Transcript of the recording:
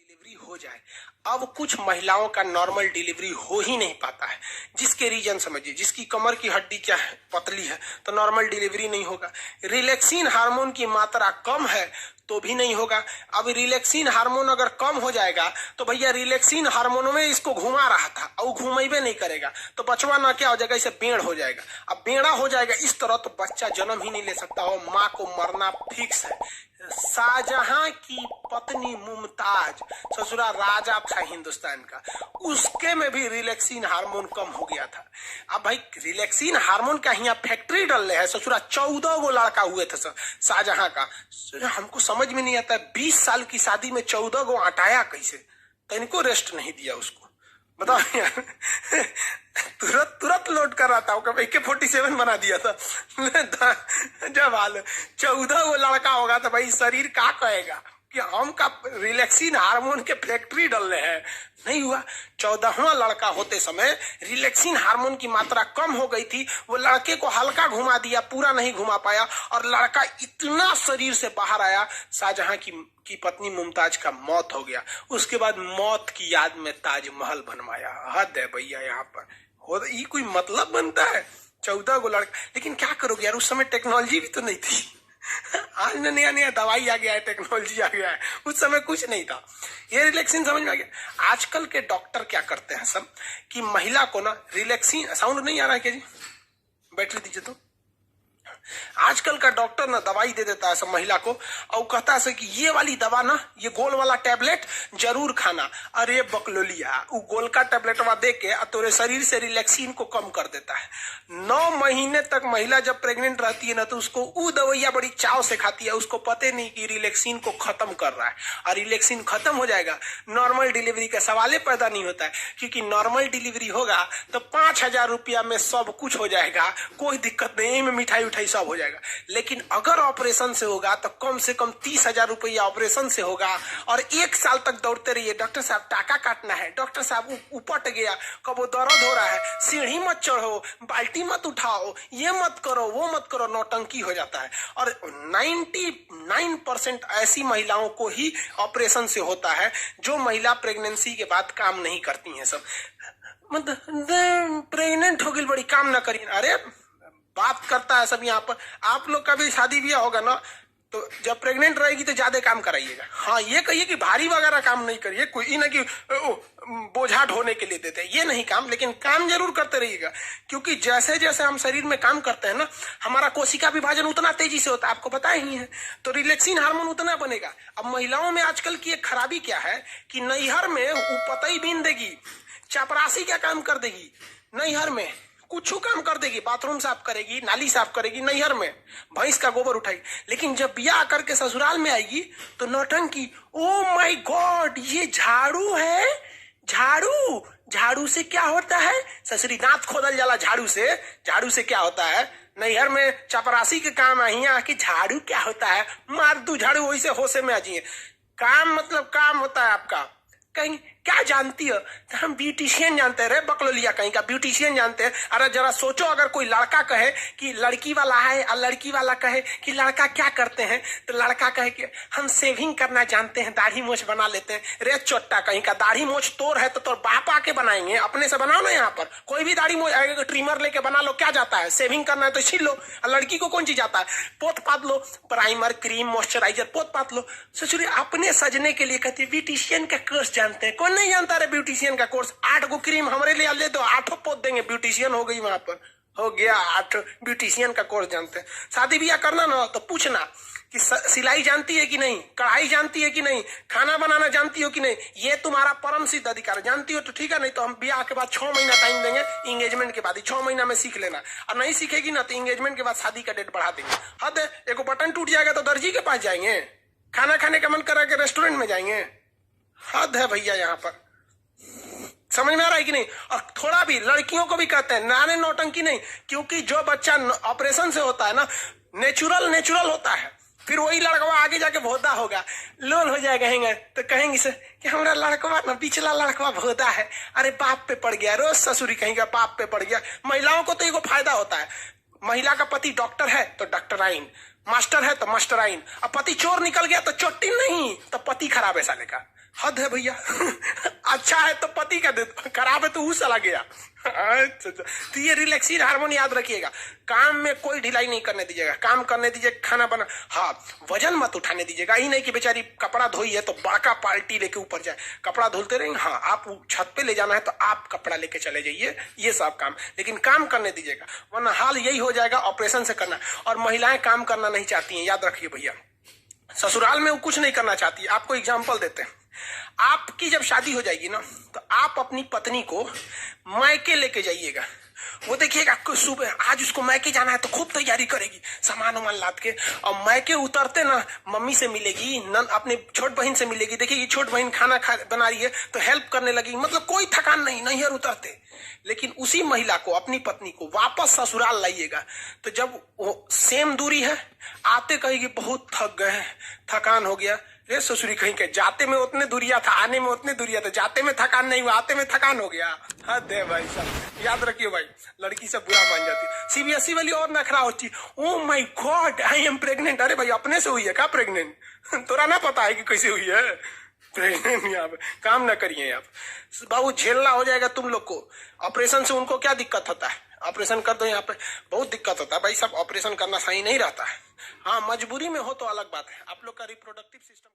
Delivery हो जाए। अब कुछ महिलाओं का नॉर्मल डिलीवरी हो ही नहीं पाता है, जिसके रीजन समझिए, जिसकी कमर की हड्डी क्या है, पतली है, तो नॉर्मल डिलीवरी नहीं होगा। रिलैक्सिन हार्मोन की मात्रा कम है तो भी नहीं होगा। अब रिलैक्सिन हार्मोन अगर कम हो जाएगा तो भैया रिलैक्सिन हार्मोन में इसको घुमा रहा था और घुमेबे नहीं करेगा तो बचवा ना क्या हो जाएगा, इसे बेड़ हो जाएगा। अब बेड़ा हो जाएगा इस तरह तो बच्चा जन्म ही नहीं ले सकता हो, माँ को मरना फिक्स है। शाहजहां की पत्नी मुमताज ससुरा राजा था हिंदुस्तान का, उसके में भी रिलैक्सिन हार्मोन कम हो गया था। अब भाई रिलैक्सिन हार्मोन का यहाँ फैक्ट्री डल रहे हैं ससुरा, 14 गो लड़का हुए थे शाहजहां का। हमको समझ में नहीं आता 20 साल की शादी में 14 गो हटाया कैसे, तो इनको रेस्ट नहीं दिया उसको, बताओ यार। तुरंत लोड कर रहा था, AK-47 बना दिया था। जब हाल 14 वो लड़का होगा तो भाई शरीर क्या कहेगा कि हम का रिलैक्सिन हार्मोन के फैक्ट्री डल रहे हैं। नहीं हुआ। 14वां लड़का होते समय रिलैक्सिन हार्मोन की मात्रा कम हो गई थी, वो लड़के को हल्का घुमा दिया, पूरा नहीं घुमा पाया और लड़का इतना शरीर से बाहर आया, शाहजहां की पत्नी मुमताज का मौत हो गया। उसके बाद मौत की याद में ताजमहल बनवाया। हद है भैया यहाँ पर, ये कोई मतलब बनता है? 14 गो लड़का, लेकिन क्या करोगे यार, उस समय टेक्नोलॉजी भी तो नहीं थी। आज नया नया दवाई आ गया है, टेक्नोलॉजी आ गया है, उस समय कुछ नहीं था। ये रिलैक्सिन समझ में आ गया। आजकल के डॉक्टर क्या करते हैं सब कि महिला को ना रिलैक्सिन, साउंड नहीं आ रहा है क्या जी, बैटरी दीजिए तो। आजकल का डॉक्टर ना दवाई दे देता है सब महिला को और कहता है कि ये वाली दवा ना, ये गोल वाला टैबलेट जरूर खाना। अरे बकलोलिया, वो गोल का टैबलेटवा दे के तोरे शरीर से रिलैक्सिन को कम कर देता है। 9 महीने तक महिला जब प्रेग्नेंट रहती है ना तो उसको वो दवाइयां बड़ी चाव से खाती है, उसको पता नहीं कि रिलैक्सिन को खत्म कर रहा है। और रिलैक्सिन खत्म हो जाएगा, नॉर्मल डिलीवरी का सवाल पैदा नहीं होता है, क्योंकि नॉर्मल डिलीवरी होगा तो 5,000 रुपया में सब कुछ हो जाएगा, कोई दिक्कत नहीं, में मिठाई उठाई सब हो जाएगा। लेकिन अगर ऑपरेशन से होगा तो कम से कम 30,000 रुपया ऑपरेशन से होगा और 1 साल तक दौड़ते रहिए, डॉक्टर साहब टाका काटना है, डॉक्टर साहब उपट गया, कब दर्द हो रहा है, सीढ़ी मत चढ़ो, बाल्टी मत उठाओ, ये मत करो, वो मत करो, नौटंकी हो जाता है। और 99% ऐसी महिलाओं को ही ऑपरेशन से होता है जो महिला प्रेगनेंसी के बाद काम नहीं करती हैं। सब मतलब प्रेग्नेंट हो गई बड़ी काम ना करिए, अरे बात करता है सब यहाँ पर। आप लोग का भी शादी ब्याह होगा ना तो जब प्रेग्नेंट रहेगी तो ज्यादा काम कराइएगा। हाँ, ये कहिए कि भारी वगैरह काम नहीं करिए, कोई ना कि बोझा ढोने के लिए देते हैं, ये नहीं काम, लेकिन काम जरूर करते रहिएगा। क्योंकि जैसे जैसे हम शरीर में काम करते हैं ना, हमारा कोशिका विभाजन उतना तेजी से होता है, आपको पता ही है, तो रिलैक्सिन हार्मोन उतना बनेगा। अब महिलाओं में आजकल की एक खराबी क्या है कि नैहर में पतई बीन देगी, चापरासी क्या काम कर देगी, नैहर में कुछ काम कर देगी, बाथरूम साफ करेगी, नाली साफ करेगी, नैहर में भैंस का गोबर उठाएगी, लेकिन जब ब्याह करके ससुराल में आएगी तो नौटंकी। ओ माय गॉड, ये झाड़ू है, झाड़ू से क्या होता है? ससुरी दांत खोदल जाला झाड़ू से क्या होता है? नैहर में चपरासी के काम है, यहाँ की झाड़ू क्या होता है? मार दू झाड़ू, वैसे होशे में आ जाइए। काम मतलब काम होता है आपका। कहीं क्या जानती हो? तो हम ब्यूटिशियन जानते हैं रे बकलोलिया, कहीं का ब्यूटिशियन जानते हैं। अरे जरा सोचो, अगर कोई लड़का कहे कि लड़की वाला है और लड़की वाला कहे कि लड़का क्या करते हैं, तो लड़का कहे कि हम सेविंग करना जानते हैं, दाढ़ी मोछ बना लेते हैं। रे चोट्टा कहीं का, दाढ़ी मोछ तोर है तो तोर बाप आके बनाएंगे, अपने से बनाओ ना। यहाँ पर कोई भी दाढ़ी मोछ आएगा, ट्रिमर लेके बना लो, क्या जाता है? सेविंग करना है तो छील लो। लड़की को कौन चीज आता है? पोत पात लो, प्राइमर, क्रीम, मॉइस्चराइजर पोत पात लो। ससुरी अपने सजने के लिए कहती है ब्यूटिशियन का कोर्स जानते हैं। कौन नहीं जानता रे ब्यूटिशियन का कोर्स? 8 गो क्रीम हमारे लिए ले दो, 8 पोत देंगे, ब्यूटिशियन हो गई। वहां पर हो गया 8 ब्यूटिशियन का कोर्स जानते हैं। शादी ब्याह करना ना तो पूछना कि सिलाई जानती है कि नहीं, कढ़ाई जानती है कि नहीं, खाना बनाना जानती हो कि नहीं। ये तुम्हारा परम सिद्ध अधिकार, जानती हो तो ठीक है, नहीं तो हम ब्याह के बाद 6 महीना टाइम देंगे, इंगेजमेंट के बाद ही 6 महीना में सीख लेना। और नहीं सीखेगी ना तो इंगेजमेंट के बाद शादी का डेट बढ़ा देंगे। हद है, एक बटन टूट जाएगा तो दर्जी के पास जाएंगे, खाना खाने का मन करा के रेस्टोरेंट में जाएंगे। हद है भैया यहाँ पर, समझ में आ रहा है कि नहीं? और थोड़ा भी लड़कियों को भी कहते हैं नाने नौटंकी नहीं, क्योंकि जो बच्चा ऑपरेशन से होता है ना, नेचुरल होता है। फिर वही लड़कवा आगे जाके भोदा होगा, लोल हो जाएगा, कहेंगे तो कहेंगे से कि हमारा लड़कवा ना, पिछला लड़कवा भोदा है, अरे बाप पे पड़ गया, रोज ससुरी कहेंगे बाप पे पड़ गया। महिलाओं को तो एगो फायदा होता है, महिला का पति डॉक्टर है तो डॉक्टराइन, मास्टर है तो मास्टराइन। अब पति चोर निकल गया तो चोटी नहीं, तो पति खराब है साले का। हद है भैया। अच्छा है तो पति का दे, खराब है तो वो चला गया। अच्छा, तो ये रिलैक्सिन हार्मोन याद रखिएगा। काम में कोई ढिलाई नहीं करने दीजिएगा, काम करने दीजिए, खाना बना, हाँ वजन मत उठाने दीजिएगा। ही नहीं कि बेचारी कपड़ा धोई है तो बड़का पार्टी लेके ऊपर जाए, कपड़ा धुलते रहेंगे। हाँ आप छत पे ले जाना है तो आप कपड़ा लेके चले जाइए, ये सब काम, लेकिन काम करने दीजिएगा, वरना हाल यही हो जाएगा ऑपरेशन से करना। और महिलाएं काम करना नहीं चाहती हैं, याद रखिए भैया। ससुराल में वो कुछ नहीं करना चाहती। आपको एग्जाम्पल देते हैं, आपकी जब शादी हो जाएगी ना तो आप अपनी पत्नी को मायके लेके जाइएगा। वो देखिएगा सुबह आज उसको मायके जाना है तो खूब तैयारी करेगी, सामान वामान लाद के, और मायके उतरते ना मम्मी से मिलेगी, अपने छोट बहन से मिलेगी, देखिए छोट बहन खाना बना रही है तो हेल्प करने लगी, मतलब कोई थकान नहीं, नैहर उतरते। लेकिन उसी महिला को, अपनी पत्नी को वापस ससुराल लाइएगा तो जब वो सेम दूरी है, आते कहेगी बहुत थक गए, थकान हो गया। रे ससुरी कहीं के, जाते में उतने दूरिया था, आने में उतने दूरिया था, जाते में थकान नहीं हुआ, आते में थकान हो गया। हद है भाई साहब, याद रखिए भाई, लड़की से बुरा मान जाती है। सीबीएसई वाली और नखरा होती, oh my God I am pregnant. अरे भाई अपने से हुई है क्या प्रेग्नेंट? तोरा ना पता है कि कैसे हुई है प्रेग्नेंट? यहाँ पे काम ना करिए आप बाबू, झेलना हो जाएगा तुम लोग को। ऑपरेशन से उनको क्या दिक्कत होता है? ऑपरेशन कर दो, यहाँ पे बहुत दिक्कत होता है भाई साहब, ऑपरेशन करना सही नहीं रहता है। हाँ मजबूरी में हो तो अलग बात है। आप लोग का रिप्रोडक्टिव सिस्टम